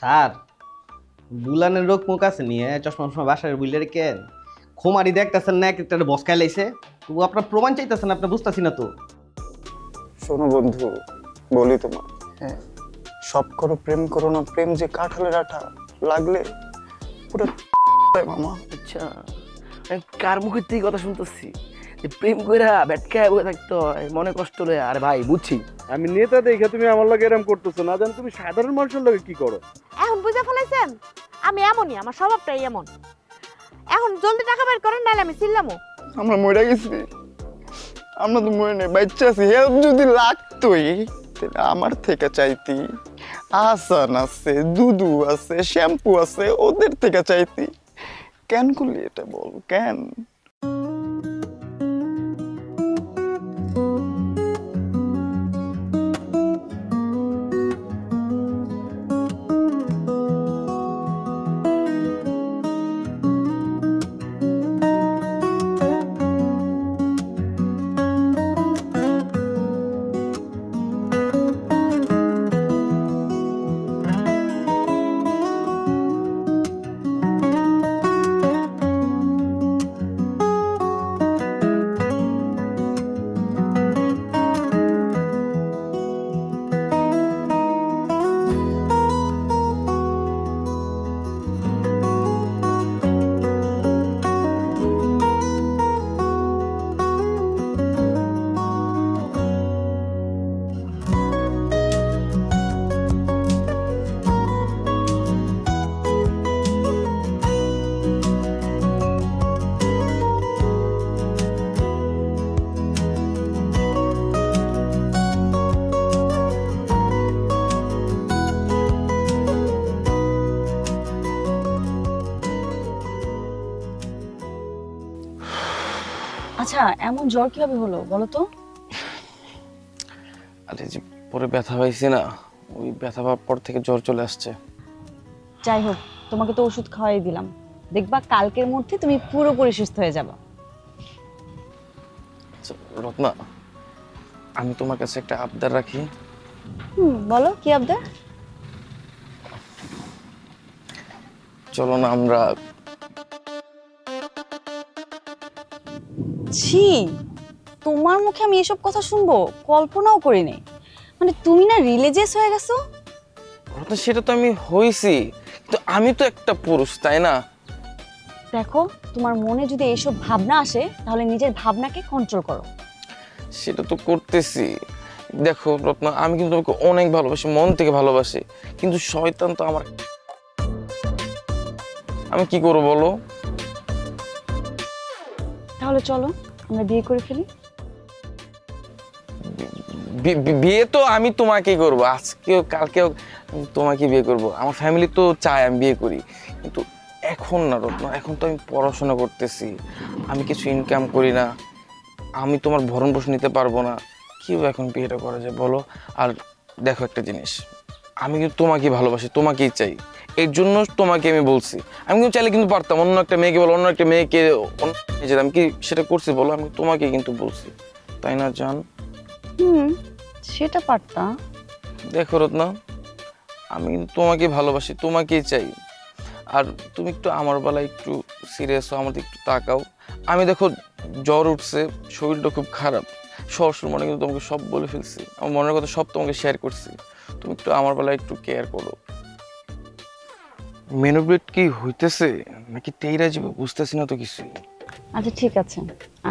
Sir বুলানের রোগ মুখ আছে নিয়ে চশমা চশমা বাসায় বুঝলে কেন খোমারি দেখতেছেন না একটা বসকায় লাইছে তবু আপনার প্রমাণ চাইতেছেন আপনি বুঝতেছি না তো। শোনো বন্ধু, বলি তোমার, হ্যাঁ, সব করো প্রেম করো না, প্রেম যে কাঁঠালের আঠা, লাগলে পুরো মামা। আচ্ছা, কার মুখের থেকে কথা শুনতেছি যে প্রেম কইরা ব্যাটকায় বসে থাকতে হয় মনে কষ্ট লয়? আরে ভাই বুঝছি, আমি নেতা দেখে তুমি আমার লগে এরকম করতেছো না, জান তুমি সাধারণ মানুষের লগে কি করো। এখন বুঝে ফেলাইছেন আমি এমনই, আমার স্বভাবটাই এমন। এখন জলদি টাকা বের করেন নাহলে আমি চিল্লামো। আমরা মরে গেছি, আমরা তো মরে নেই, বাচ্চা আছি। হেল্প যদি লাগতোই তাহলে আমার থেকে চাইতি। আসান আছে, দুধু আছে, শ্যাম্পু আছে, ওদের থেকে চাইতি। কেন করলি এটা বল, কেন? আচ্ছা, এমন জ্বর কিভাবে হলো বলো তো? আরে যে পরে ব্যথা পাইছি না, ওই ব্যথা পাওয়ার পর থেকে জ্বর চলে আসছে। যাই হোক, তোমাকে তো ওষুধ খাওয়াই দিলাম, দেখবা কালকের মধ্যে তুমি পুরোপুরি সুস্থ হয়ে যাবে। আচ্ছা, রত্না, আমি তোমার কাছে একটা আবদার রাখি। বলো কি আবদার? চলো না আমরা। ছি, তোমার মুখে আমি এসব কথা শুনবো কল্পনাও করিনি। মানে তুমি না রিলিজিয়াস হয়ে গেছো। রত্না, সেটা তো আমি হইছি, কিন্তু আমি তো একটা পুরুষ, তাই না? দেখো, তোমার মনে যদি এইসব ভাবনা আসে তাহলে নিজের ভাবনাকে কন্ট্রোল করো। সেটা তো করতেছি। দেখো রত্না, আমি কিন্তু তোমাকে অনেক ভালোবাসি, মন থেকে ভালোবাসি, কিন্তু শয়তান তো আমার। আমি কি করবো বলো? তাহলে চলো আমরা বিয়ে করে ফেলি। বিয়ে তো আমি তোমাকেই করবো, আজকেও কালকেও তোমাকে বিয়ে করব। আমার ফ্যামিলি তো চায় আমি বিয়ে করি, কিন্তু এখন না রত্না, এখন তো আমি পড়াশোনা করতেছি, আমি কিছু ইনকাম করি না, আমি তোমার ভরণ পোষণ নিতে পারবো না। কীভাবে এখন বিয়েটা করা যায় বলো? আর দেখো একটা জিনিস, আমি কিন্তু তোমাকেই ভালোবাসি, তোমাকেই চাই, এর জন্য তোমাকে আমি বলছি। আমি কিন্তু চাইলে কিন্তু পারতাম অন্য একটা মেয়েকে বলো, অন্য একটা মেয়েকে যেতাম, কি সেটা করছি বলো? আমি তোমাকে কিন্তু বলছি, তাই না জান? সেটা পারতা। দেখো রত্না, আমি কিন্তু তোমাকে ভালোবাসি, তোমাকেই চাই, আর তুমি একটু আমার বেলায় একটু সিরিয়াস হও, আমার একটু তাকাও। আমি দেখো জ্বর উঠছে, শরীরটা খুব খারাপ, সরসর মনে কিন্তু তোমাকে সব বলে ফেলছি, আমার মনের কথা সব তোমাকে শেয়ার করছি, তুমি একটু আমার বেলায় একটু কেয়ার করো। মেনোব্রেড কি হইতেছে নাকি তেইরা যাবে বুঝতেছি না তো কিছুই। আচ্ছা ঠিক আছে,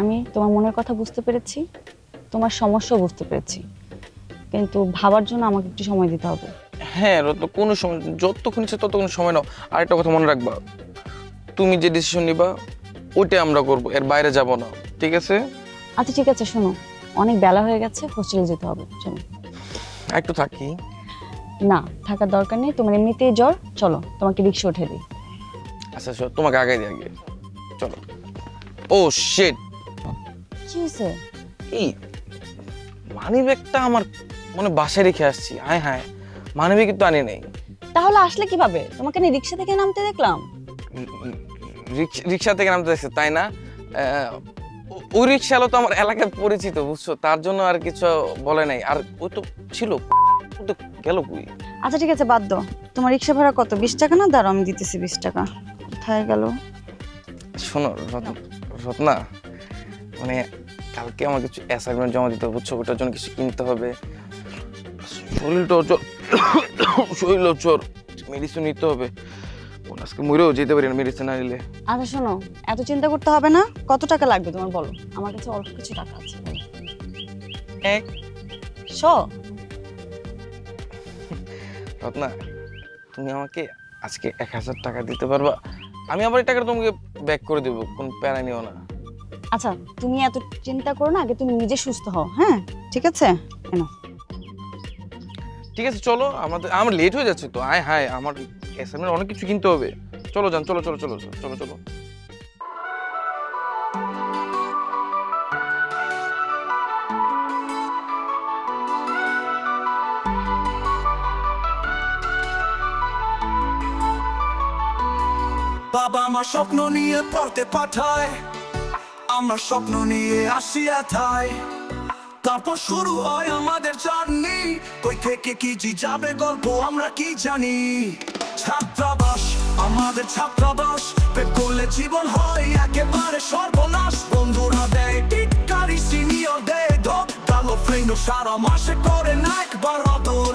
আমি তোমার মনের কথা বুঝতে পেরেছি, তোমার সমস্যাও বুঝতে পেরেছি, কিন্তু ভাবার জন্য আমাকে একটু সময় দিতে হবে। হ্যাঁ রত্ন, কোনো সময়, যতক্ষণ ইচ্ছে ততক্ষণ সময় নাও। আরেকটা কথা মনে রাখবা, তুমি যে ডিসিশন নিবা ওইটাই আমরা করবো, এর বাইরে যাব না, ঠিক আছে? আচ্ছা ঠিক আছে, শোনো, অনেক বেলা হয়ে গেছে, হোস্টেলে যেতে হবে, চলো। একটু থাকি না, থাকার দরকার নেই, তোমার এমনিতেই জ্বর, চলো তোমাকে রিক্সা উঠে দিই। আচ্ছা তোমাকে আগে দিই, আগে চলো। ও শিট, কি হয়েছে? এই মানি ব্যাগটা আমার মনে বাসায় রেখে আসছি। হায় হায়, মানি ব্যাগ তো আনি নেই। তাহলে আসলে কিভাবে? তোমাকে আমি রিক্সা থেকে নামতে দেখলাম। রিক্সা থেকে নামতে দেখছে তাই না? ওই রিক্সাওয়ালা তো আমার এলাকায় পরিচিত, বুঝছো, তার জন্য আর কিছু বলে নাই। আর ওই তো ছিল তো গেল কই? আচ্ছা ঠিক আছে, বাদ দাও। তোমার রিক্সা ভাড়া কত? 20 টাকা না? দাঁড়াও, আমি দিতেছি 20 টাকা। কোথায় গেল? শোনো রত্না, মানে কালকে আমার কিছু অ্যাসাইনমেন্ট জমা দিতে হবে, বুঝছো? ওটার জন্য কিছু কিনতে হবে। শরীর চোর, মেডিসিন নিতে হবে। আজকে মরেও যেতে পারি না মেডিসিন না নিলে। আচ্ছা শোনো, এত চিন্তা করতে হবে না। কত টাকা লাগবে তোমার বলো? আমার কাছে অল্প কিছু টাকা আছে। 100? রত্না, তুমি আমাকে আজকে 1000 টাকা দিতে পারবা? আমি আবার এই টাকাটা তোমাকে ব্যাক করে দেবো, কোনো প্যারা নিও না। আচ্ছা তুমি এত চিন্তা করো না, আগে তুমি নিজে সুস্থ হও। হ্যাঁ ঠিক আছে, এনো। ঠিক আছে চলো, আমার লেট হয়ে যাচ্ছে তো। হায় আমার অ্যাসাইনমেন্ট অনেক কিছু কিনতে হবে। চলো যান, চলো চলো চলো চলো চলো। বাবা আমার স্বপ্ন নিয়ে পড়তে পাঠায়, আমরা স্বপ্ন নিয়ে আসি এথায়। তারপর শুরু হয় আমাদের জার্নি, কই থেকে কি যাবে গল্প আমরা কি জানি। ছাত্রাবাস আমাদের ছাত্রাবাস, পেট করলে জীবন হয় একেবারে সর্বনাশ। বন্ধুরা দেয় টিটকারি, সিনিয়র দেয় ধপ, কালো ফ্রেন্ড সারা মাসে করে না একবার আদর।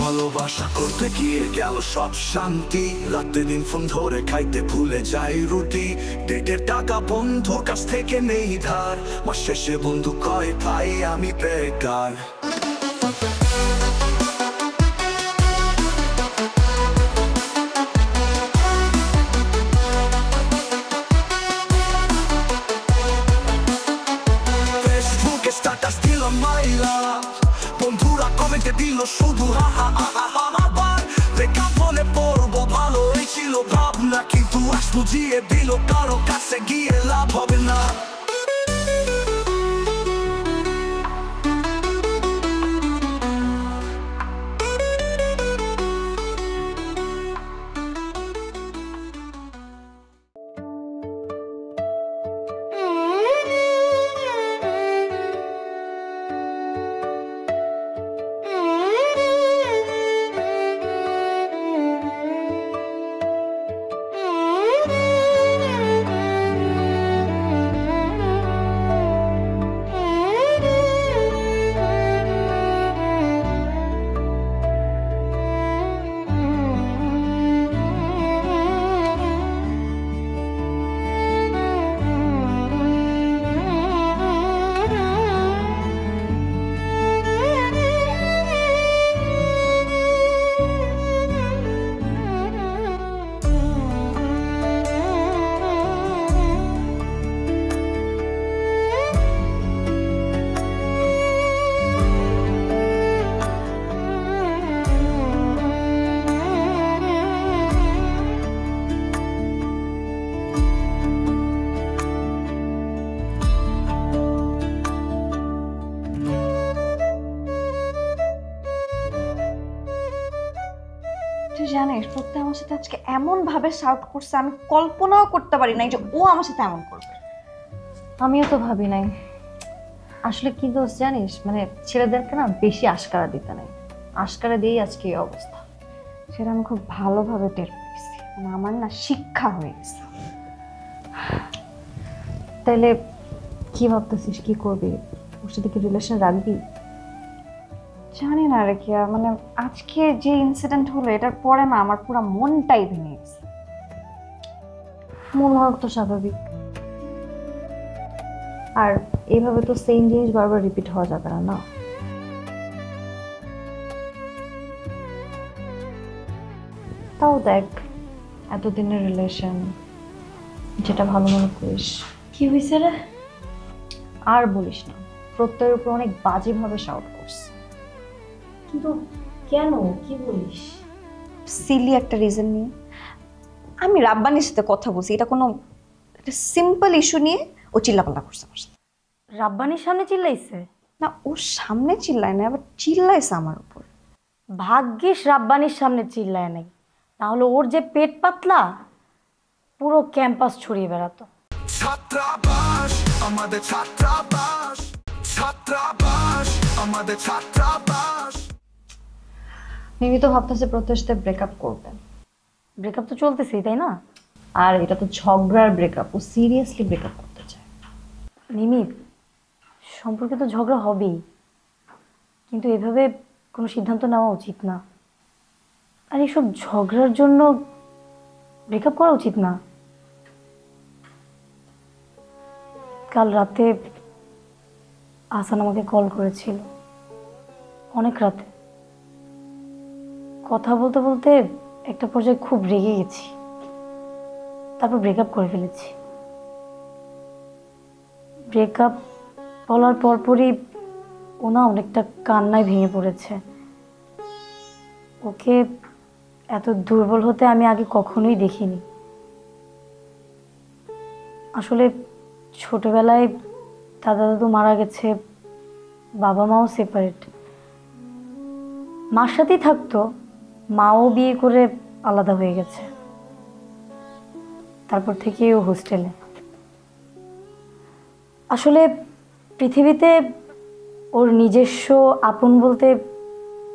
ভালোবাসা করতে গিয়ে গেল সব শান্তি, রাতে দিন ফোন ধরে খাইতে ভুলে যাই রুটি। ডেটের টাকা বন্ধুর কাছ থেকে নেই ধার, মাস শেষে বন্ধু কয় ভাই আমি বেকার। ফেসবুকে স্ট্যাটাস দিলাম মাইলা, বন্ধুরা কমেন্টে দিল শুধু হা হা হা হা। আবার দেখা মনে পড়বো, ভালোই ছিল ভাবনা, কিন্তু আজ বুঝিয়ে দিল কারো কাছে গিয়ে লাভ হবে না। জানিস প্রত্যেক আমার সাথে আজকে এমন ভাবে শাউট করছে, আমি কল্পনাও করতে পারি নাই যে ও আমার সাথে এমন করবে। আমিও তো ভাবি নাই। আসলে কি দোষ জানিস, মানে ছেলেদেরকে না বেশি আশকারা দিতে নাই, আশকারা দিয়েই আজকে এই অবস্থা। সেটা আমি খুব ভালোভাবে টের পেয়েছি, মানে আমার না শিক্ষা হয়ে গেছে। তাইলে কি ভাবতেছিস, কি করবি? ওর সাথে কি রিলেশন রাখবি? জানি না রে কি, মানে আজকে যে ইনসিডেন্ট হলো এটার পরে না আমার পুরো মনটাই ভেঙে গেছে। মন ভাব তো স্বাভাবিক, আর এইভাবে তো সেম জিনিস বারবার রিপিট হওয়া যাবে না। না তাও দেখ, এতদিনের রিলেশন, যেটা ভালো মনে করিস। কি হয়েছে রে? আর বলিস না, প্রত্যয়ের উপর অনেক বাজেভাবে শাউট করছে। কিন্তু কেন, কি বলিস? সিলি একটা রিজন নিয়ে আমি রাব্বানির সাথে কথা বলছি, এটা কোনো একটা সিম্পল ইস্যু নিয়ে ও চিল্লাপাল্লা করছে আমার সাথে। রাব্বানির সামনে চিল্লাইছে? না, ওর সামনে চিল্লায় না, আবার চিল্লাইছে আমার উপর। ভাগ্যিস রাব্বানির সামনে চিল্লায় নাই, তাহলে ওর যে পেট পাতলা পুরো ক্যাম্পাস ছড়িয়ে বেড়াতো। ছাত্রাবাস আমাদের ছাত্রাবাস, ছাত্রাবাস আমাদের ছাত্রাবাস। মিমি তো ভাবতেছে প্রত্যের সাথে ব্রেকআপ করবে। ব্রেকআপ তো চলতেছেই, তাই না? আর এটা তো ঝগড়ার ব্রেকআপ, ও সিরিয়াসলি ব্রেকআপ করতে চায়। মিমি, সম্পর্কে তো ঝগড়া হবেই, কিন্তু এভাবে কোনো সিদ্ধান্ত নেওয়া উচিত না। আর এইসব ঝগড়ার জন্য ব্রেকআপ করা উচিত না। কাল রাতে আহসান আমাকে কল করেছিল, অনেক রাতে। কথা বলতে বলতে একটা পর্যায়ে খুব রেগে গেছি, তারপর ব্রেকআপ করে ফেলেছি। ব্রেকআপ বলার পরপরই ও না অনেকটা কান্নায় ভেঙে পড়েছে। ওকে এত দুর্বল হতে আমি আগে কখনোই দেখিনি। আসলে ছোটবেলায় দাদা দাদু মারা গেছে, বাবা মাও সেপারেট। মার সাথেই থাকতো, মাও বিয়ে করে আলাদা হয়ে গেছে। তারপর থেকে ও হোস্টেলে। আসলে পৃথিবীতে ওর নিজস্ব আপন বলতে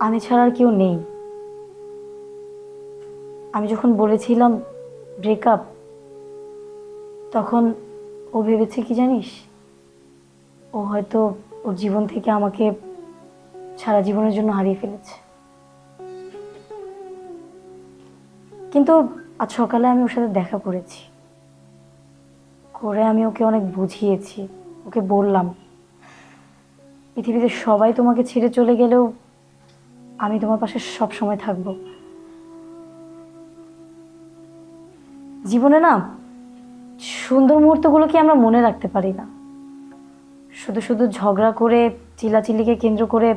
আমি ছাড়া আর কেউ নেই। আমি যখন বলেছিলাম ব্রেকআপ, তখন ও ভেবেছে কি জানিস, ও হয়তো ওর জীবন থেকে আমাকে সারা জীবনের জন্য হারিয়ে ফেলেছে। কিন্তু আজ সকালে আমি ওর সাথে দেখা করেছি, করে আমি ওকে অনেক বুঝিয়েছি। ওকে বললাম, পৃথিবীতে সবাই তোমাকে ছেড়ে চলে গেলেও আমি তোমার পাশে সব সময় থাকব। জীবনে না সুন্দর মুহূর্তগুলোকে আমরা মনে রাখতে পারি না, শুধু শুধু ঝগড়া করে চিল্লাচিল্লিকে কেন্দ্র করে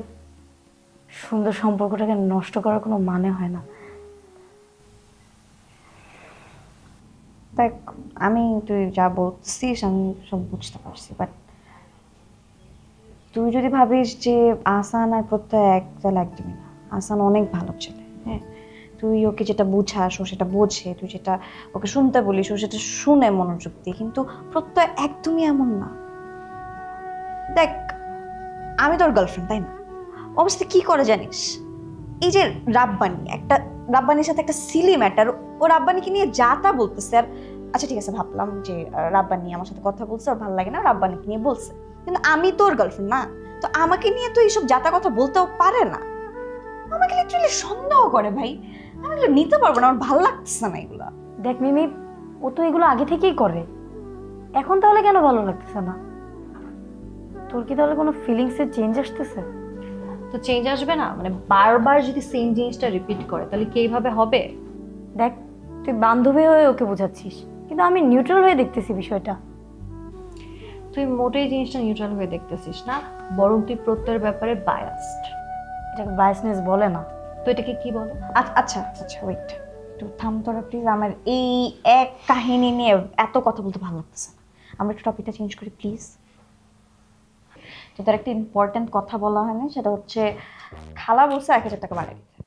সুন্দর সম্পর্কটাকে নষ্ট করার কোনো মানে হয় না। দেখ, আমি তুই যা বলছিস আমি সব বুঝতে পারছি, বাট তুই যদি ভাবিস যে আহসান আর প্রত্যয় এক, তাহলে একদমই না। আহসান অনেক ভালো ছেলে, হ্যাঁ। তুই ওকে যেটা বুঝাস ও সেটা বোঝে, তুই যেটা ওকে শুনতে বলিস ও সেটা শুনে মনোযোগ দিয়ে। কিন্তু প্রত্যয় একদমই এমন না। দেখ, আমি তোর গার্লফ্রেন্ড, তাই না? অবশ্যই কি করে জানিস, এই যে রাব্বানির সাথে একটা সিলি ম্যাটার, ও রাব্বানিকে নিয়ে যা তা বলতেছে। আর আচ্ছা ঠিক আছে, ভাবলাম যে রাব্বানি আমার সাথে কথা বলছে, ওর ভালো লাগে না, রাব্বানিকে নিয়ে বলছে। কিন্তু আমি তোর গার্লফ্রেন্ড না, তো আমাকে নিয়ে তো এইসব যাতা কথা বলতেও পারে না। আমাকে লিটারালি সন্দেহ করে ভাই, আমি এগুলো নিতে পারবো না, আমার ভালো লাগতেছে না এগুলা। দেখ মিমি, ও তো এগুলো আগে থেকেই করে, এখন তাহলে কেন ভালো লাগতেছে না? তোর কি তাহলে কোনো ফিলিংসের চেঞ্জ আসতেছে? তো চেঞ্জ আসবে না, মানে বারবার যদি সেম জিনিসটা রিপিট করে তাহলে কি এইভাবে হবে? দেখ, তুই বান্ধবী হয়ে ওকে বোঝাচ্ছিস, কিন্তু আমি নিউট্রাল হয়ে দেখতেছি বিষয়টা। তুই মোটেই জিনিসটা নিউট্রাল হয়ে দেখতেছিস না, বরং তুই প্রত্যয়ের ব্যাপারে বায়াসড। এটাকে বায়াসনেস বলে না। তো এটাকে কি বলে? আচ্ছা আচ্ছা, ওয়েট, একটু থাম তোরা প্লিজ। আমার এই এক কাহিনী নিয়ে এত কথা বলতে ভালো লাগতেছে না, আমরা একটু টপিকটা চেঞ্জ করি প্লিজ। তোদের একটা ইম্পর্টেন্ট কথা বলা হয় না, সেটা হচ্ছে খালা বলছে 1000 টাকা বাড়াই দিতে।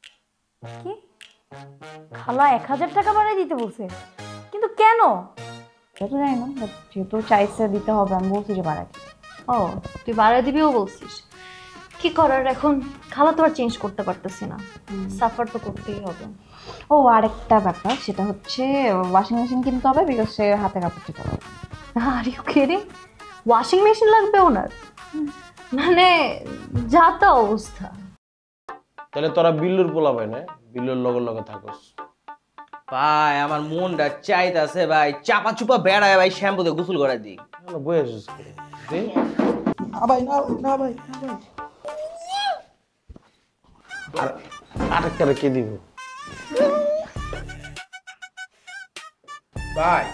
কি? খালা 1000 টাকা বাড়াই দিতে বলছে? কিন্তু কেন? এটা তো জানি না, যেহেতু চাইছে দিতে হবে, আমি বলছি যে বাড়াই দিতে। ও, তুই বাড়াই দিবিও বলছিস? কি করার, এখন খালা তো আর চেঞ্জ করতে পারতেছি না, সাফার তো করতেই হবে। ও আরেকটা ব্যাপার, সেটা হচ্ছে ওয়াশিং মেশিন কিনতে হবে, বিকজ সে হাতে কাপড় দিতে হবে। Are you kidding? Washing machine লাগবে ওনার? মানে যা তা অবস্থা। তাহলে তোরা বিল্লুর পোলা ভাই না, বিল্লুর লগে লগে থাকস। ভাই আমার মনটা চাইতাছে ভাই চাপা চুপা বেড়ায় ভাই শ্যাম্পু দিয়ে গোসল করাই দিই। বয়ে আসিস ভাই না না ভাই না ভাই, আর আরেকটা কে দিব ভাই?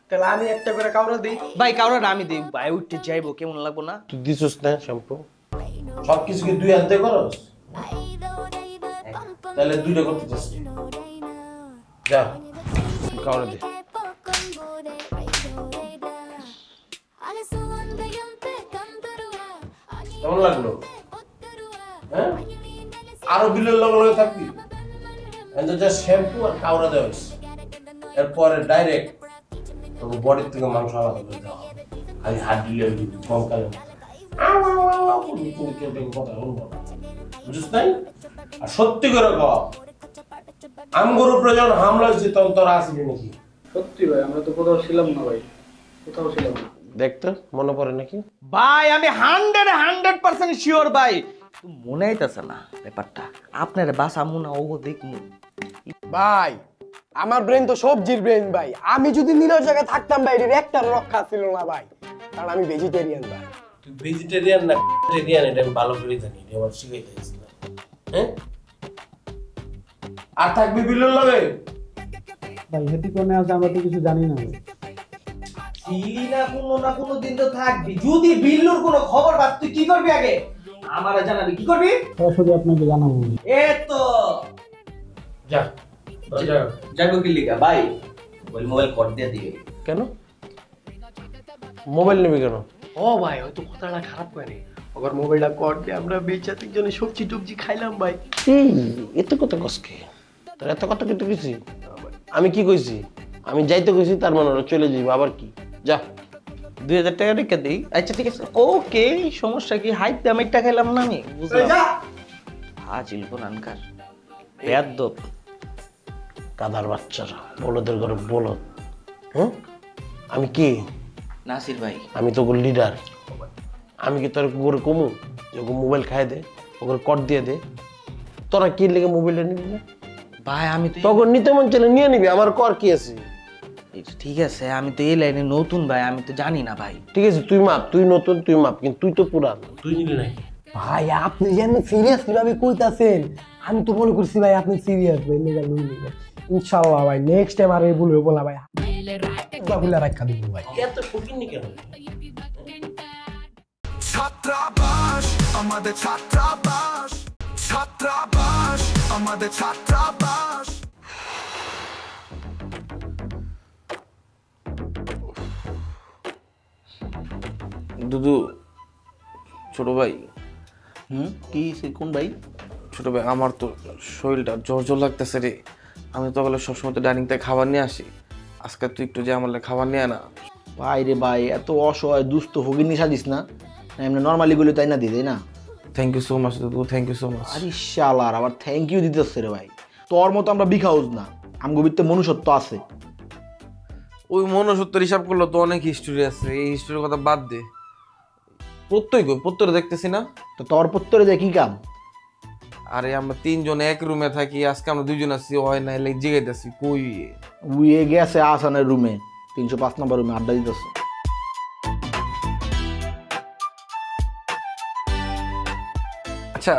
তাহলে আমি একটা করে কাউরা দিই ভাই, কাউরাটা আমি দিই ভাই, উঠতে যাইবো কেমন লাগবো না? তুই দিছিস না শ্যাম্পু? সব কিছু কি 2 হাত দিয়ে করস? তাহলে 2টা করতে চাস, যা কাউরা দে। কেমন লাগলো? হ্যাঁ, আরো বিলের লগে লগে থাকবি, যা শ্যাম্পু আর কাউরা দেওয়া, এরপরে ডাইরেক্ট তোর বডির থেকে মাংস আলাদা করে দেওয়া হবে। আমি হাত দিলে কঙ্কালে বুঝিস নাই? আর সত্যি করে কও আমগোর উপরে যখন হামলা হয়েছে তখন তোরা আসবি নাকি? সত্যি ভাই আমরা তো কোথাও ছিলাম না ভাই, কোথাও ছিলাম না। দেখতো মনে পড়ে নাকি? ভাই আমি 100% শিওর ভাই। মনে আইতাছে না ব্যাপারটা, আপনার বাসা মুনা ও দেখমু। ভাই আমার ব্রেন তো সবজির ব্রেন ভাই, আমি যদি নীলের জায়গায় থাকতাম ভাই এর একটা রক্ষা ছিল না ভাই, কারণ আমি ভেজিটেরিয়ান ভাই। তুই ভেজিটেরিয়ান না ভেজিটেরিয়ান এটা আমি ভালো করে জানি, এটা আমার শিখাইতে গেছিল। হ্যাঁ আর থাকবি বিলুর লগে? ভাই হেঁটে কোনে আছে আমরা তো কিছু জানি না ভাই। ছিলি না কোনো দিন তো থাকবি। যদি বিল্লুর কোনো খবর পাস তুই কি করবি আগে আমারে জানাবি, কি করবি? সরাসরি আপনাকে জানাবো। এ তো যা যা জাগো কি লিখা ভাই ওই মোবাইল কোড দিয়ে দিবে। কেন মোবাইল নেবে কেন? ও ভাই হয়তো কথাটা খারাপ করে, আবার মোবাইলটা কর দিয়ে আমরা বেচা তিনজনে সবজি টুবজি খাইলাম ভাই। এই এত কথা কসকে তোর এত কথা কিন্তু কিছু আমি কি কইছি? আমি যাইতে কইছি তার মানে ওরা চলে যাইব আবার কি? যা 2000 টাকা রেখে দেই। আচ্ছা ঠিক আছে ওকে, সমস্যা কি? হাইট দিয়ে আমি টাকা খেলাম না আমি, বুঝলাম। হাজিল কোরআনকার বেয়াদব গাধার বাচ্চারা, বলদের ঘরে বলদ। হ্যাঁ আমি কি নাসির ভাই? আমি তো লিডার। আমি কি তোর করে কমু যে মোবাইল খাই দে, ওকে কট দিয়ে দে? তোরা কি লেগে মোবাইলটা নিবি না ভাই? আমি তো তখন নিতে মন চলে নিয়ে নিবি, আমার কর কি আছে? ঠিক আছে আমি তো এই লাইনে নতুন ভাই, আমি তো জানি না ভাই। ঠিক আছে তুই মাপ, তুই নতুন তুই মাপ, কিন্তু তুই তো পুরান। তুই নিবি নাকি? ভাই আপনি যেন সিরিয়াসলি ভাবে কইতাছেন, আমি তো মনে করছি ভাই আপনি সিরিয়াস ভাই, লেগা লুই নেবেন ইনশাআল্লাহ ভাই। নেক্সট টাইম আর এই ভুল হইব না ভাই, বাবুলা রাখা দিব ভাই। এত ফকিনি কেন? ছাত্রাবাস আমাদের ছাত্রাবাস, ছাত্রাবাস আমাদের ছাত্রাবাস। দুদু ছোট ভাই। কি কোন ভাই? ছোট ভাই আমার তো শরীরটা জ্বর লাগতেছে রে। আমি তো বলে সবসময় তো ডাইনিং থেকে খাবার নিয়ে আসি, আজকে তুই একটু যে আমার খাবার নিয়ে না। ভাই রে ভাই এত অসহায় দুস্থ ফকিনি সাজিস না, এমনি নরমালি গুলো তাই না দিই তাই না? থ্যাংক ইউ সো মাচ দুদু, থ্যাংক ইউ সো মাচ। আরে শালার আবার থ্যাংক ইউ দিতেছে রে ভাই। তোর মতো আমরা বিখাউজ না, আমগোবিতে মনুষ্যত্ব আছে। ওই মনুষ্যত্বের হিসাব করলে তো অনেক হিস্টোরি আছে, এই হিস্টোরির কথা বাদ দে। প্রত্যয় কই? প্রত্যয় দেখতেছি না তো। তোর প্রত্যরে দেখি কাম? আরে আমরা তিনজন এক রুমে থাকি, আজকে আমরা দুইজন আছি, হয় না লাইক জিগাইতেছি কই? উইয়ে গেছে আসানের রুমে, 305 নম্বর রুমে আড্ডা দিতেছে। আচ্ছা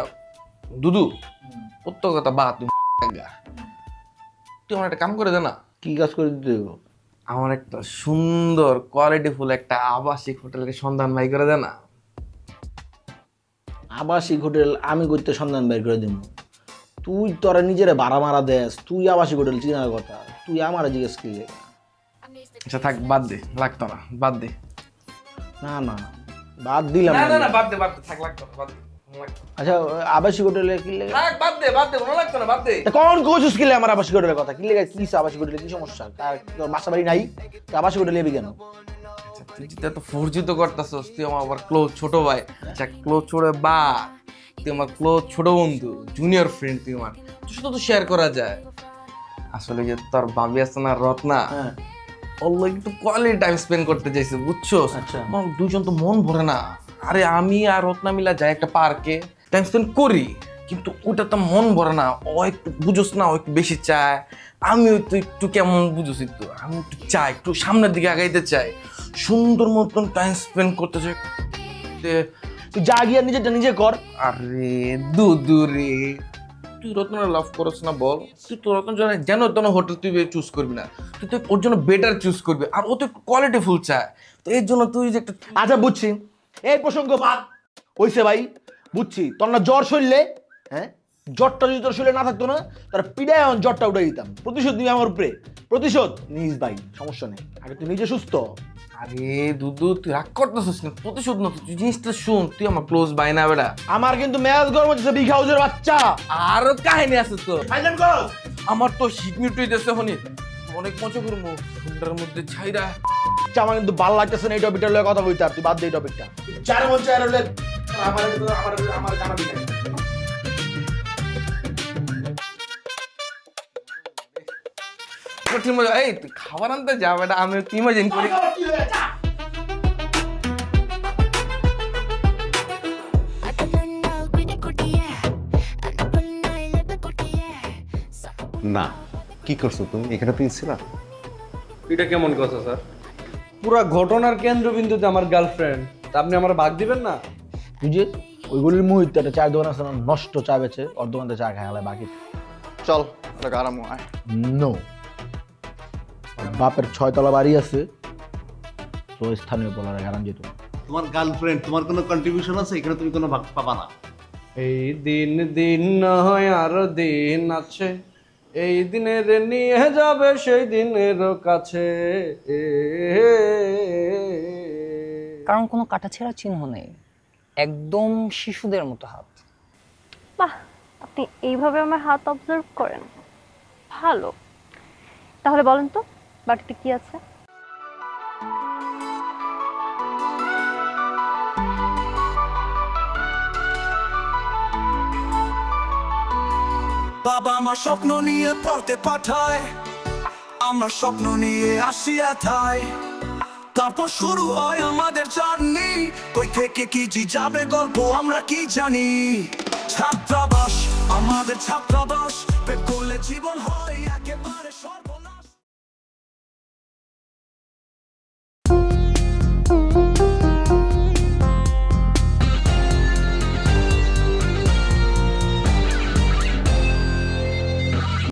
দুদু প্রত্যয় কথা বাদ, তুই আমার একটা কাম করে দে না। কি কাজ করে দিতে হইব? আমার একটা সুন্দর কোয়ালিটিফুল একটা আবাসিক হোটেলের সন্ধান বাই করে দে না। আবাসিক হোটেল আমি করতে সন্ধান বের করে দিব? তুই তোরা নিজের ভাড়া মারা দেস, তুই আবাসিক হোটেল চিনার কথা, তুই আমার জিজ্ঞেস কি? আচ্ছা থাক বাদ দে, লাগতো না, বাদ দে। না না বাদ দিলাম না না বাদ দে, বাদ দে, থাক লাগতো না, বাদ দে। আচ্ছা আবাসিক হোটেলে কি লাগে? থাক বাদ দে, বাদ দে, মনে লাগতো না, বাদ দে। কোন কোচিস কিলে আমার আবাসিক হোটেলের কথা কি লাগে? কি আবাসিক হোটেলে কি সমস্যা? তার বাসা বাড়ি নাই, তুই আবাসিক হোটেলে এবি কেন? তুই যেটা তো ফর্জিত করতেছস, তুই আমার আবার ক্লোজ ছোট ভাই। আচ্ছা ক্লোজ ছোট বা তুই আমার ক্লোজ ছোট বন্ধু, জুনিয়র ফ্রেন্ড, তুই আমার, তোর সাথে তো শেয়ার করা যায়। আসলে যে তোর ভাবি আছে না রত্না, ওর একটু কোয়ালিটি টাইম স্পেন্ড করতে চাইছে, বুঝছো? আমার দুজন তো মন ভরে না। আরে আমি আর রত্না মিলা যাই একটা পার্কে টাইম স্পেন্ড করি, কিন্তু ওটা তো মন ভরে না। ও একটু বুঝোস না, ও একটু বেশি চায়, আমিও তো একটু কেমন বুঝোস, একটু আমি একটু চাই, একটু সামনের দিকে আগাইতে চাই, সুন্দর মতন টাইম স্পেন্ড করতে চাই। তুই যা গিয়ে নিজেরটা নিজে কর। আরে দুদু রে, তুই রত্নার লাভ করছ না বল? তুই তো রত্ন যেন তেন হোটেল তুই চুজ করবি না, তুই তো ওর জন্য বেটার চুজ করবি, আর ও তো কোয়ালিটি ফুল চায়, তো এর জন্য তুই যে একটা। আচ্ছা বুঝছি, এই প্রসঙ্গ বাদ হইছে ভাই, বুঝছি। তোর না জ্বর শরীরে, হ্যাঁ জ্বরটা যদি তোর শরীরে না থাকতো না, তার পিড়ায় জ্বরটা উঠে দিতাম। প্রতিশোধ নিবি আমার উপরে, প্রতিশোধ নিস ভাই, সমস্যা নেই। আগে তুই নিজে সুস্থ। আরে দুদু তুই রাগ করতেছিস না, প্রতিশোধ না, তুই জিনিসটা শুন, তুই আমার ক্লোজ বাই না বেটা। আমার কিন্তু মেয়াজ গরম হচ্ছে, বিগ হাউসের বাচ্চা। আরো কাহিনী আছে তো, ফাইনাল কর। আমার তো শীত মিটুই দেশে হনি, অনেক মজা করবো ঠান্ডার মধ্যে ছাইরা। আমার কিন্তু ভালো লাগতেছে না এই টপিকটা লয়ে কথা বলতে, আর তুই বাদ দে এই টপিকটা। চার মন চার হলে আমার জানাবি না। কঠিন মজা। এই তুই খাবার আনতে যা বেটা, আমি তুই ইমাজিন করি। না, কি করছো তুমি? এখানে প্রিন্স ছিল? এটা কেমন কথা স্যার? পুরা ঘটনার কেন্দ্রবিন্দুতে আমার গার্লফ্রেন্ড, তা আপনি আমার ভাগ দিবেন না? বুঝে ওইগুলির মুহূর্তে একটা চায়ের দোকান আছে না, নষ্ট চা বেচে, ওর দোকানতে চা খায় হালায় বাকি। চল আরাম হয়। নো, বাপের 6 তলা বাড়ি আছে, তো স্থানীয় বলার গারান যেত। তোমার গার্লফ্রেন্ড, তোমার কোনো কন্ট্রিবিউশন আছে এখানে? তুমি কোনো ভাগ পাবা না। এই দিন দিন না হয় আরো দিন আছে, এই দিনের নিয়ে যাবে সেই দিনের কাছে। কারণ কোনো কাটাছেঁড়া চিহ্ন নেই, একদম শিশুদের মতো হাত। বাহ, আপনি এইভাবে আমার হাত অবজার্ভ করেন, ভালো। তাহলে বলেন তো বাড়িতে কি আছে? বাবা আমার স্বপ্ন নিয়ে পড়তে পাঠায়, আমরা স্বপ্ন নিয়ে আসি এথায়, তারপর শুরু হয় আমাদের জার্নি। কই থেকে কি যাবে গল্প আমরা কি জানি। ছাত্রাবাস আমাদের ছাত্রাবাস, পেট করলে জীবন হয় একেবারে সর্ব